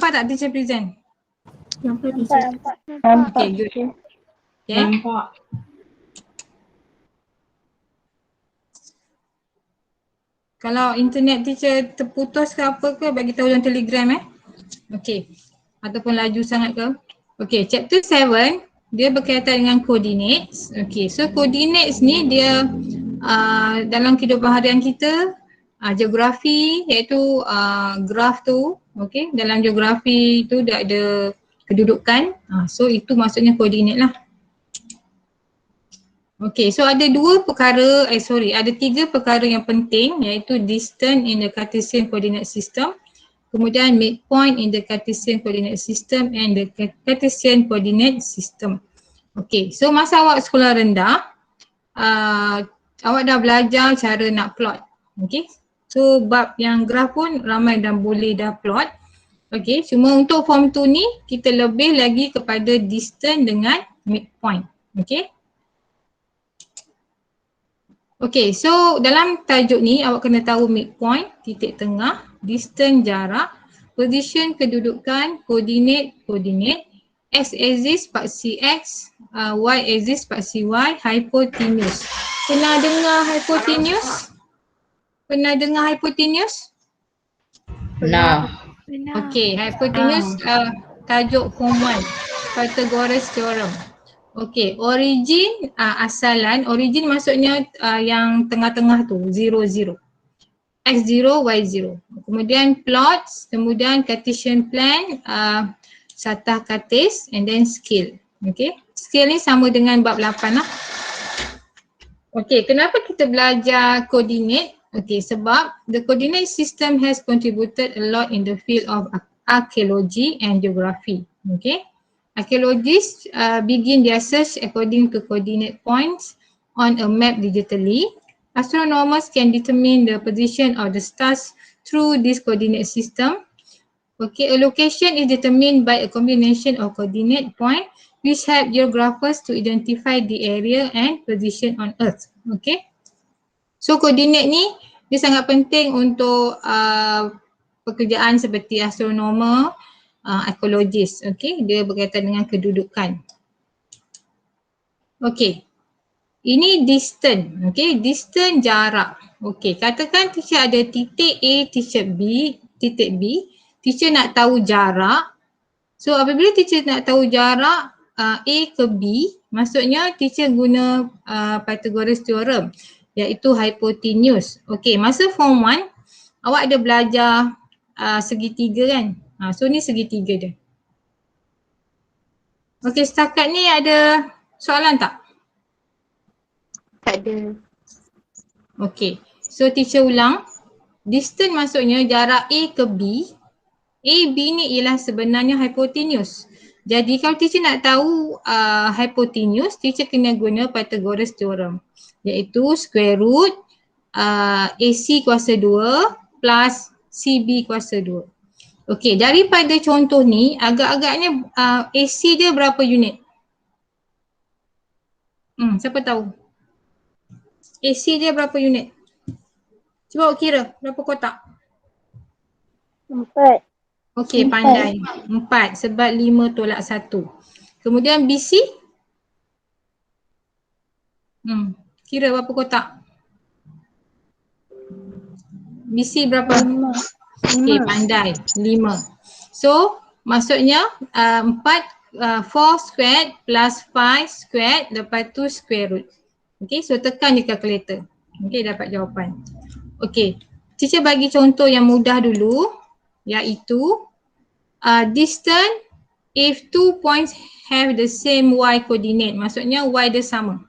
Nampak tak teacher present? Nampak. Okay, good. Okay. Kalau internet teacher terputus ke apa ke, bagi tahu dalam Telegram Okay. Ataupun laju sangat ke. Okay, chapter 7 dia berkaitan dengan coordinates. Okay, so coordinates ni dia dalam kehidupan harian kita, geografi iaitu graf tu. Okay, dalam geografi tu dia ada kedudukan. So itu maksudnya coordinate lah. Okay, so ada ada 3 perkara yang penting, iaitu distance in the Cartesian coordinate system, kemudian midpoint in the Cartesian coordinate system and the Cartesian coordinate system. Okay, so masa awak sekolah rendah, awak dah belajar cara nak plot. Okay, so bab yang graf pun ramai dah boleh dah plot. Okay, cuma untuk form 2 ni kita lebih lagi kepada distance dengan midpoint. Okay. Okay, so dalam tajuk ni awak kena tahu midpoint, titik tengah, distance jarak, position kedudukan, koordinat, x axis paksi x, y axis paksi y, hypotenuse. Pernah dengar hypotenuse? Pernah. Okay, hypotenuse tajuk form 1, Pythagoras theorem. Okay, origin, asalan, origin maksudnya yang tengah-tengah tu, 0, 0. X0, Y0. Kemudian plots, kemudian Cartesian plan, satah kartes, and then scale. Okay, scale ni sama dengan bab 8 lah. Okay, kenapa kita belajar coordinate? Okay, sebab the coordinate system has contributed a lot in the field of archaeology and geography. Okay. Archaeologists begin their search according to coordinate points on a map digitally. Astronomers can determine the position of the stars through this coordinate system. Okay, a location is determined by a combination of coordinate point which help geographers to identify the area and position on Earth. Okay, so coordinate ni dia sangat penting untuk pekerjaan seperti astronomer, arkeologis. Okay, dia berkaitan dengan kedudukan. Okay, ini distance. Okay, distance jarak. Okay, katakan teacher ada titik A, titik B. Teacher nak tahu jarak. So apabila teacher nak tahu jarak A ke B, maksudnya teacher guna Pythagoras theorem, iaitu hypotenuse. Okay, masa form 1 awak ada belajar segitiga kan? So ni segitiga dia. Okay, setakat ni ada soalan tak? Tak ada. Okay, so teacher ulang. Distance maksudnya jarak A ke B. A, B ni ialah sebenarnya hypotenuse. Jadi kalau teacher nak tahu hypotenuse, teacher kena guna Pythagoras theorem, iaitu square root AC kuasa 2 plus CB kuasa 2. Okey, daripada contoh ni agak-agaknya AC dia berapa unit? Siapa tahu? AC dia berapa unit? Cuba kira berapa kotak? 4. Okey, pandai. 4 sebab 5 tolak 1. Kemudian BC? Kira berapa kotak? BC berapa? 5. Okey, pandai. 5. So, maksudnya 4 squared plus 5 squared, lepas tu square root. Okey, so tekan je calculator. Okey, dapat jawapan. Okey, teacher bagi contoh yang mudah dulu, iaitu distance if 2 points have the same y coordinate. Maksudnya y dia sama.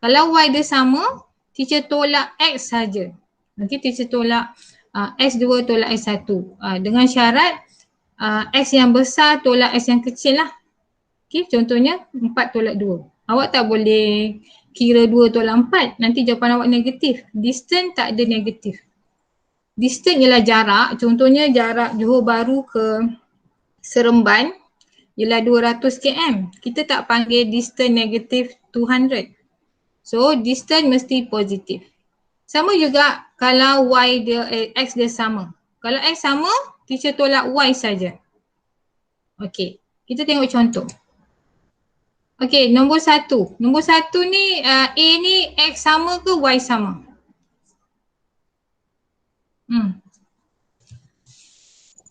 Kalau y dia sama, teacher tolak x saja. Okey, teacher tolak x2 tolak x1 dengan syarat x yang besar tolak x yang kecil lah. Okey, contohnya 4 tolak 2. Awak tak boleh kira 2 tolak 4, nanti jawapan awak negatif. Distance tak ada negatif. Distance ialah jarak, contohnya jarak Johor Bahru ke Seremban ialah 200 km. Kita tak panggil distance negatif 200. So distance mesti positif. Sama juga kalau y dia x dia sama. Kalau x sama, teacher tolak y saja. Okey, kita tengok contoh. Okey, nombor 1. Nombor 1 ni A ni X sama ke Y sama?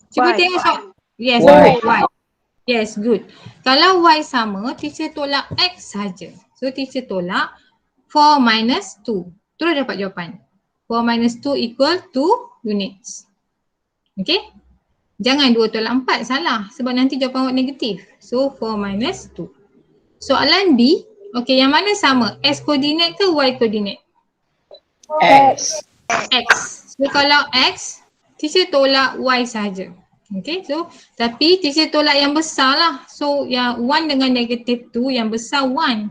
Cuba Y. tengok soal. Yes, Y. good. Y. Yes, good. Kalau Y sama, teacher tolak X saja. So teacher tolak 4 minus 2. Terus dapat jawapan. 4 minus 2 equal 2 units. Okay. Jangan 2 tolak 4, salah. Sebab nanti jawapan awak negatif. So 4 minus 2. Soalan B. Okay, yang mana sama? X koordinat ke Y koordinat? X. X. So kalau X, teacher tolak Y saja. Okay, so tapi teacher tolak yang besar lah. So yang 1 dengan negatif 2, yang besar 1.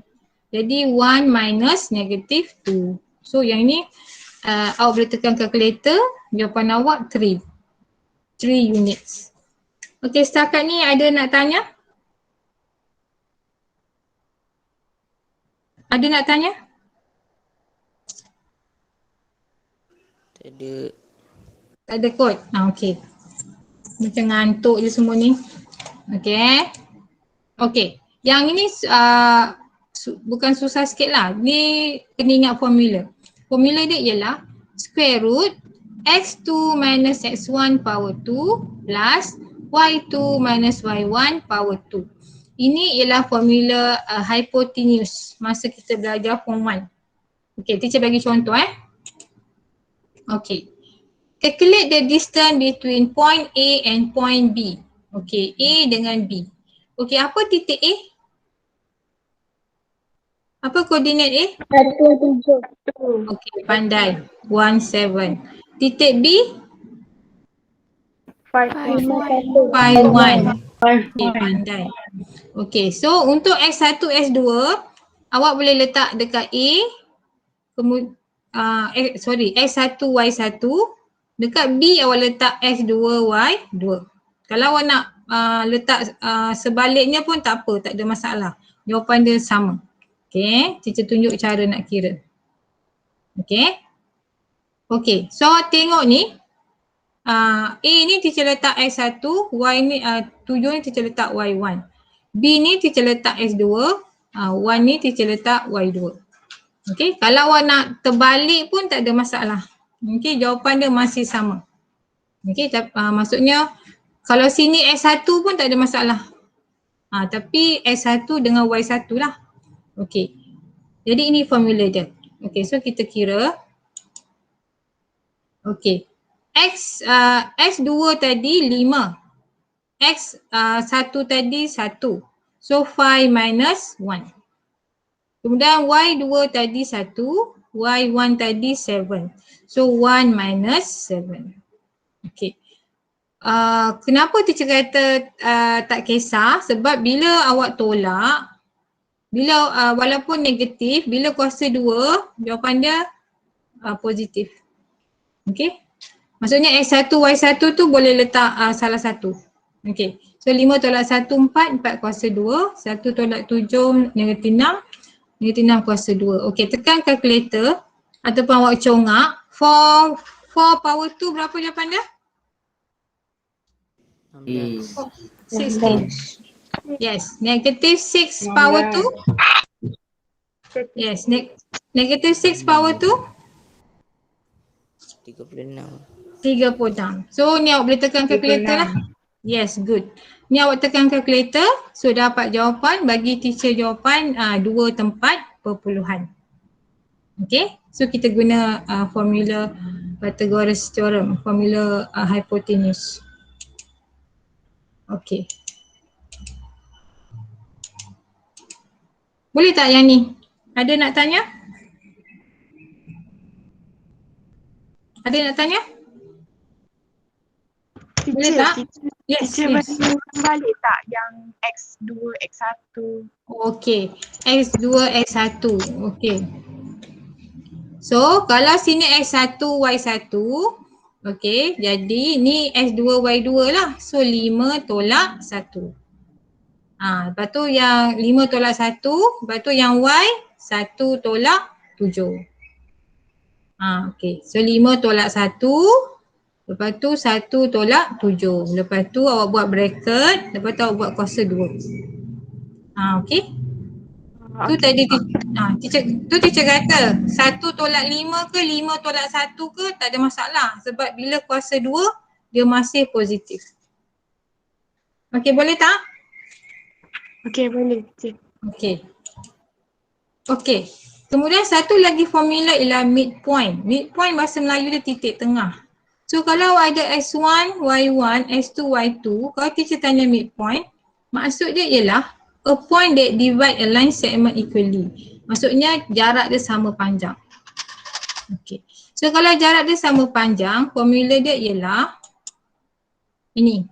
Jadi 1 minus negatif 2. So yang ni awak boleh tekan kalkulator, jawapan awak 3. 3 units. Okay, setakat ni ada nak tanya? Ada nak tanya? Tak ada. Tak ada kot? Okay. Macam ngantuk je semua ni. Okay. Okay. Yang ini bukan susah sikit lah. Ni kena ingat formula. Formula dia ialah square root x2 minus x1 power 2 plus y2 minus y1 power 2. Ini ialah formula hypotenuse masa kita belajar form 1. Okay, teacher bagi contoh Okay. Calculate the distance between point A and point B. Okay, A dengan B. Okay, apa titik A? Apa koordinat A? 1, 7. Okay, pandai. 1, 7. Titik B? 5, 5, 1. Okay, pandai. Okay, so untuk X1, X2, awak boleh letak dekat A, X1, Y1. Dekat B awak letak X2, Y2. Kalau awak nak letak sebaliknya pun tak apa, tak ada masalah. Jawapan dia sama. Okay, teacher tunjuk cara nak kira. Okay. Okay, so tengok ni. A ni teacher letak X1, Y ni 7 ni teacher letak Y1. B ni teacher letak X2, 1 ni teacher letak Y2. Okay, kalau awak nak terbalik pun tak ada masalah. Okay, jawapan dia masih sama. Okay, maksudnya kalau sini X1 pun tak ada masalah. Tapi X1 dengan Y1 lah. Okay, jadi ini formula dia. Okay, so kita kira. Okay, X2 tadi 5. X1 tadi 1. So 5 minus 1. Kemudian Y2 tadi 1. Y1 tadi 7. So 1 minus 7. Okay. Kenapa teacher kata tak kisah? Sebab bila awak tolak, walaupun negatif, bila kuasa 2, jawapan dia positif. Okay. Maksudnya X1, Y1 tu boleh letak salah satu. Okay. So 5 tolak 1, 4. 4 kuasa 2. 1 tolak 7, negatif 6. Negatif 6 kuasa 2. Okay, tekan kalkulator ataupun awak congak. 4 power 2 berapa jawapan dia? 16. Yes, negative 6 power 2. Yes, negative 6 power 2. 36. 36. So ni awak boleh tekan kalkulator lah. Yes, good. Ni awak tekan kalkulator, so dapat jawapan, bagi teacher jawapan 2 tempat perpuluhan. Okay, so kita guna formula Pythagoras theorem, formula hypotenuse. Okay. Boleh tak yang ni? Ada nak tanya? Ada nak tanya? Boleh tak? Yes, yes. Balik tak yang X2, X1? Okay, X2, X1. Okay. So, kalau sini X1, Y1. Okay, jadi ni X2, Y2 lah. So, 5 tolak 1. Lepas tu yang 5 tolak 1. Lepas tu yang Y, 1 tolak 7. Okay, so 5 tolak 1. Lepas tu 1 tolak 7. Lepas tu awak buat bracket, lepas tu awak buat kuasa 2. Okey. Tu tadi teacher kata 1 tolak 5 ke 5 tolak 1 ke tak ada masalah sebab bila kuasa 2 dia masih positif. Okey, boleh tak? Okey, boleh. Cik. Okey. Okey. Kemudian satu lagi formula ialah midpoint. Midpoint bahasa Melayu dia titik tengah. So kalau ada S1, Y1, S2, Y2, kalau teacher tanya midpoint, maksud dia ialah a point that divide a line segment equally. Maksudnya jarak dia sama panjang. Okey. So kalau jarak dia sama panjang, formula dia ialah ini.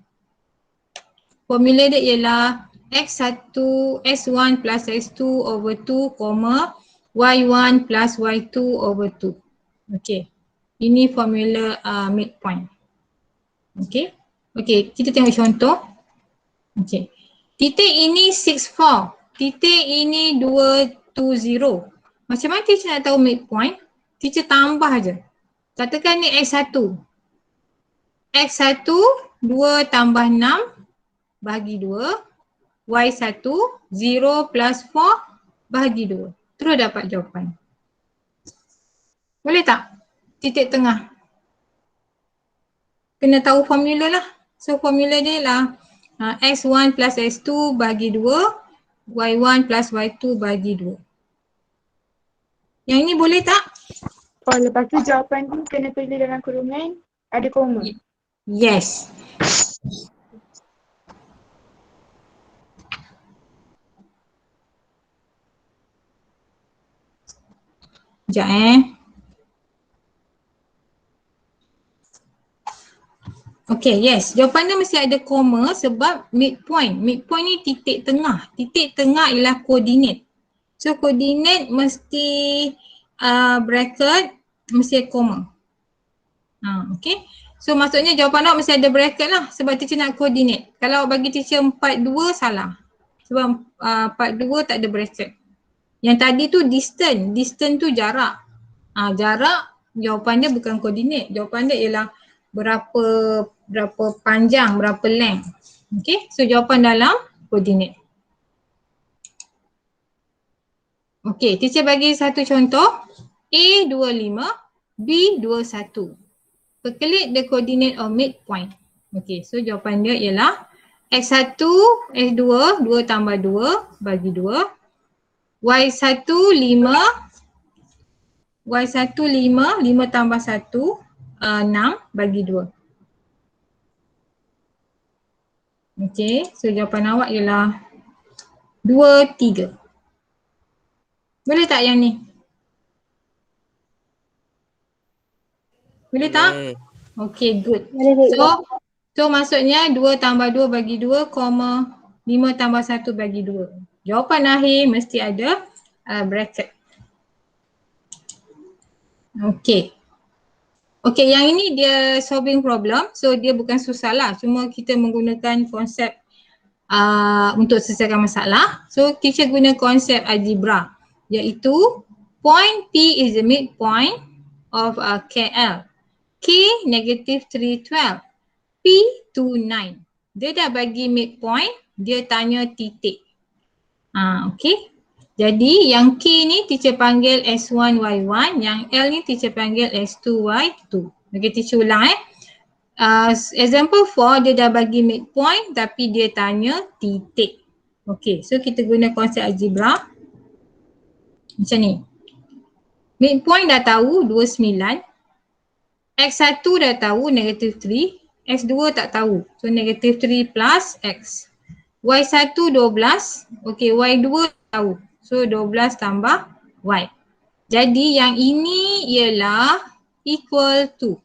Formula dia ialah X1, S1 plus S2 over 2, Y1 plus Y2 over 2. Okey. Ini formula midpoint. Okey. Okey, kita tengok contoh. Okey. Titik ini 64. Titik ini 220. Macam mana teacher nak tahu midpoint? Teacher tambah je. Katakan ni X1. X1 2 tambah 6 bahagi 2. Y1 0 plus 4 bahagi 2. Terus dapat jawapan. Boleh tak? Titik tengah. Kena tahu formula lah. So formula dia lah X1 plus S2 bahagi 2, Y1 plus Y2 bahagi 2. Yang ini boleh tak? Oh, lepas tu jawapan tu kena tulis dalam kurungan ada koma. Yes. Sekejap Okay, yes. Jawapan dia mesti ada koma sebab midpoint. Midpoint ni titik tengah. Titik tengah ialah koordinat. So koordinat mesti bracket, mesti koma. Okay. So maksudnya jawapan awak mesti ada bracket lah sebab teacher nak koordinat. Kalau awak bagi teacher 42 salah. Sebab 42 tak ada bracket. Yang tadi tu distance. Distance tu jarak. Jarak jawapan dia bukan koordinat. Jawapan dia ialah berapa panjang, berapa length. Okay, so jawapan dalam koordinat. Okay, teacher bagi satu contoh. A25, B21. Calculate the coordinate of midpoint. Okay, so jawapan dia ialah X1, S2, 2 tambah 2 bagi 2. Y1, 5. Y1, 5, 5 tambah 1. 6 bagi 2. Okey, so jawapan awak ialah 2, 3. Boleh tak yang ni? Boleh tak? Okey, good. So maksudnya 2 tambah 2 bagi 2, 5 tambah 1 bagi 2. Jawapan akhir mesti ada bracket. Okey. Okay, yang ini dia solving problem. So dia bukan susah lah. Cuma kita menggunakan konsep untuk selesaikan masalah. So teacher guna konsep algebra. Iaitu point P is the midpoint of KL. K negative 312. P 29. Dia dah bagi midpoint. Dia tanya titik. Okay. Jadi yang K ni teacher panggil S1, Y1. Yang L ni teacher panggil S2, Y2. Okay, teacher ulang example 4 dia dah bagi midpoint tapi dia tanya titik. Okay, so kita guna konsep algebra. Macam ni. Midpoint dah tahu 29. X1 dah tahu negative 3. X2 tak tahu. So negative 3 plus X. Y1 12. Okay, Y2 tahu. So 12 tambah Y. Jadi yang ini ialah equal to.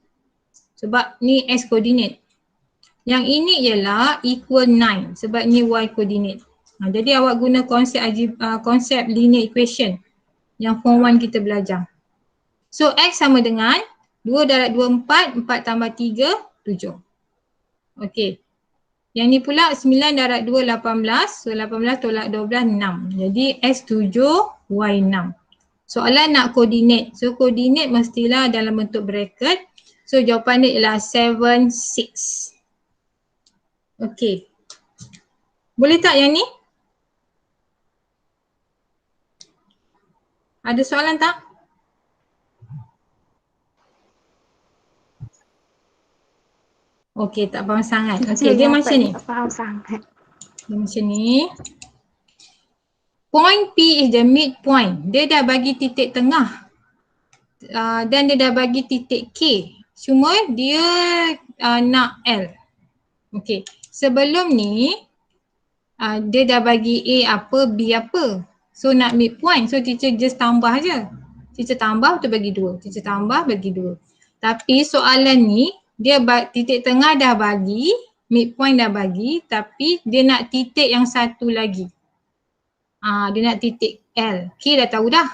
Sebab ni X coordinate. Yang ini ialah equal 9. Sebab ni Y coordinate. Jadi awak guna konsep linear equation. Yang form 1 kita belajar. So X sama dengan 2 darab 2, 4. 4 tambah 3, 7. Okay. Yang ni pula 9 darab 2, 18. So 18 tolak 12, 6. Jadi S7, Y6. Soalan nak koordinat. So koordinat mestilah dalam bentuk bracket. So jawapan dia ialah 7, 6. Okay. Boleh tak yang ni? Ada soalan tak? Okay, tak faham sangat. Okay, dia macam ni. Tak faham sangat. Dia macam ni. Point P is the midpoint. Dia dah bagi titik tengah. Dan dia dah bagi titik K. Cuma dia nak L. Okay. Sebelum ni, dia dah bagi A apa, B apa. So nak midpoint. So teacher just tambah je. Teacher tambah tu bagi 2. Teacher tambah bagi 2. Tapi soalan ni, dia titik tengah dah bagi, midpoint dah bagi, tapi dia nak titik yang satu lagi. Dia nak titik L. K dah tahu dah.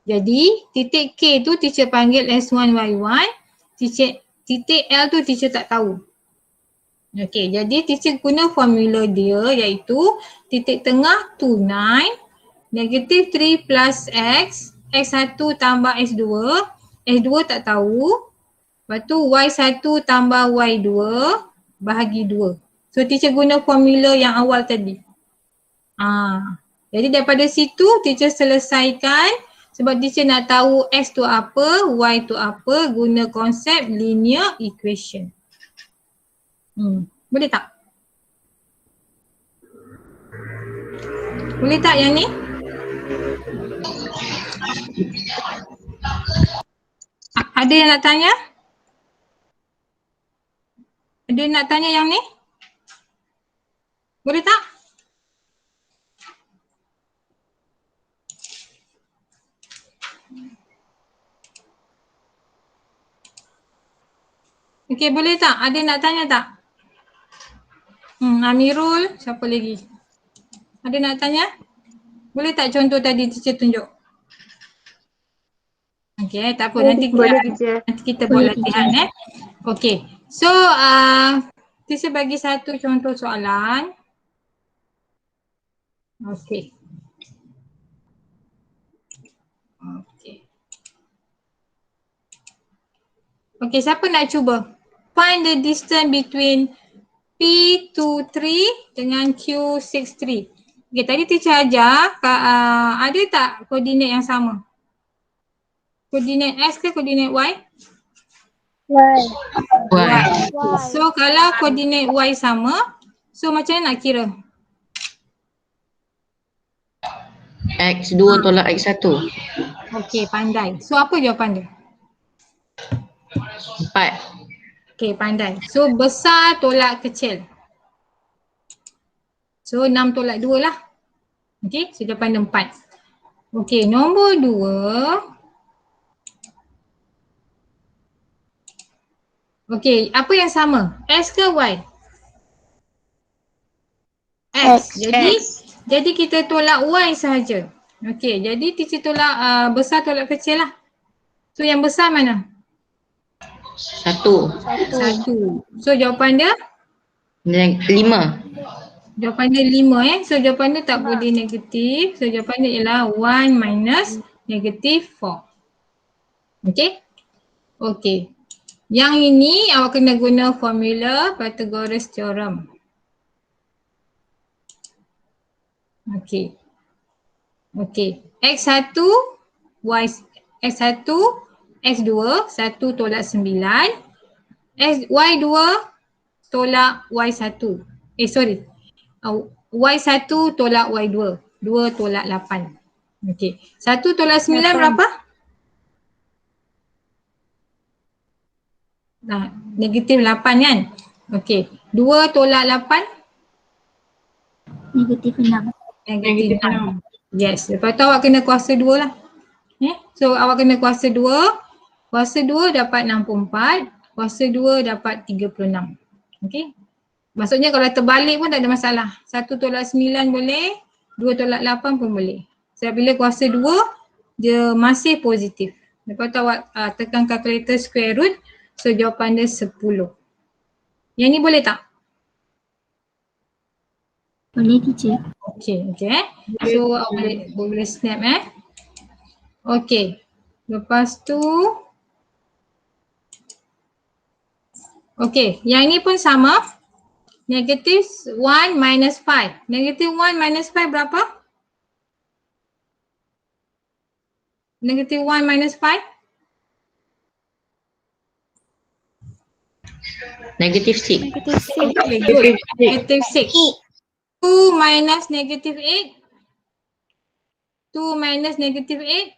Jadi titik K tu teacher panggil S1, Y1. Titik L tu teacher tak tahu. Okay, jadi teacher guna formula dia iaitu titik tengah 2, 9, negatif 3 plus X, X1 tambah X2, X2 tak tahu. Lepas tu Y1 tambah Y2 bahagi 2. So teacher guna formula yang awal tadi. Jadi daripada situ teacher selesaikan sebab teacher nak tahu X tu apa, Y tu apa guna konsep linear equation. Boleh tak? Boleh tak yang ni? Ada yang nak tanya? Ada yang nak tanya yang ni? Boleh tak? Okey, boleh tak? Ada yang nak tanya tak? Amirul, siapa lagi? Ada nak tanya? Boleh tak contoh tadi teacher tunjuk? Okey, tak apa. Nanti kita buat latihan Okey. So, teacher bagi satu contoh soalan. Okey. Okey, siapa nak cuba? Find the distance between P23 dengan Q63. Okey, tadi teacher ajar, ada tak koordinat yang sama? Koordinat X ke koordinat Y? Y. So kalau koordinat Y sama, so macam mana nak kira? X2 tolak X1. Okey, pandai. So apa jawapan dia? 4. Okey, pandai. So besar tolak kecil. So 6 tolak 2 lah. Okey, so jawapan dia 4. Okey, nombor 2. Okey, apa yang sama? X ke Y? X. Jadi kita tolak Y sahaja. Okey, jadi teacher tolak besar tolak kecil lah. So yang besar mana? 1. 1. So jawapan dia? 5. Jawapan dia 5 So jawapan dia tak boleh negatif. So jawapan dia ialah 1 minus negatif 4. Okey? Okey. Yang ini awak kena guna formula Pythagoras theorem. Okey. Okey. X1, X1, X2, 1 tolak 9. Y2 tolak Y1. Y1 tolak Y2. 2 tolak 8. Okey. 1 tolak 9 berapa? Negatif 8 kan? Okey. 2 tolak 8? Negatif 6. Negatif 6. Yes. Lepas tu awak kena kuasa 2 lah. So awak kena kuasa 2. Kuasa 2 dapat 64. Kuasa 2 dapat 36. Okey. Maksudnya kalau terbalik pun tak ada masalah. 1 tolak 9 boleh. 2 tolak 8 pun boleh. Sebab bila kuasa 2 dia masih positif. Lepas tu awak tekan kalkulator square root. So jawapan dia 10. Yang ni boleh tak? Boleh teacher. Okey. So awak boleh snap Okey. Lepas tu Okey, yang ni pun sama. Negative 1 minus 5. Negative 1 minus 5 berapa? Negative 1 minus 5? Negative 6. Negative 6. Okay, good. Negative 6. 2 minus negative 8. 2 minus negative 8.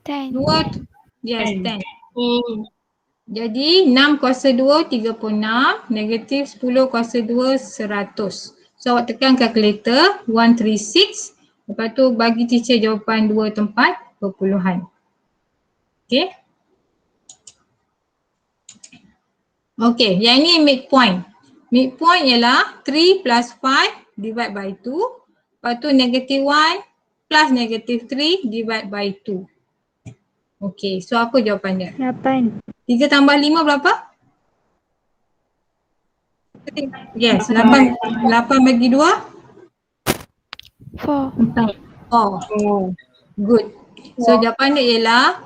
10. 2. Yes, 10. Jadi 6 kuasa 2, 36. Negatif 10 kuasa 2, 100. So awak tekan kalkulator 136. Lepas tu bagi teacher jawapan 2 tempat perpuluhan. Okay. Okay, yang ni midpoint. Midpoint ialah 3 plus 5 divide by 2. Lepas tu negative 1 plus negative 3 divide by 2. Okay, so apa jawapan dia? 8. 3 tambah 5 berapa? Yes, 8 bagi 2? 4. 4. Good. So jawapan dia ialah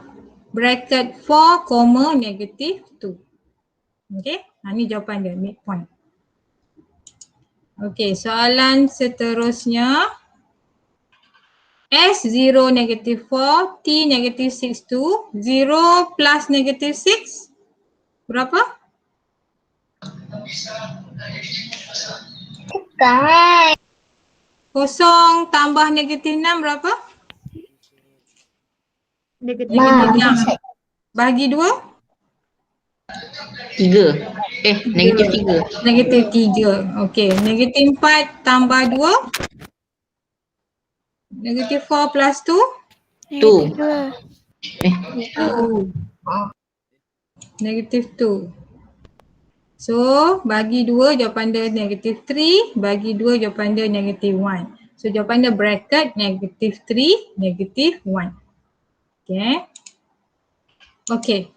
bracket 4, negative 2. Okay, ni jawapan dia, midpoint. Okay, soalan seterusnya. S 0, negative 4, T, negative 6, 2, 0 plus negative 6, berapa? Kosong tambah negatif 6 berapa? Negatif Negatif 6. Bagi 2? 3. Negatif 3. Negatif 3. Okey. Negatif 4 tambah 2? Negatif 4 plus 2? Negative 2. Negatif 2. So, bagi 2 jawapan dia negatif 3. Bagi 2 jawapan dia negatif 1. So, jawapan dia bracket negatif 3, negatif 1. Okay. Okay.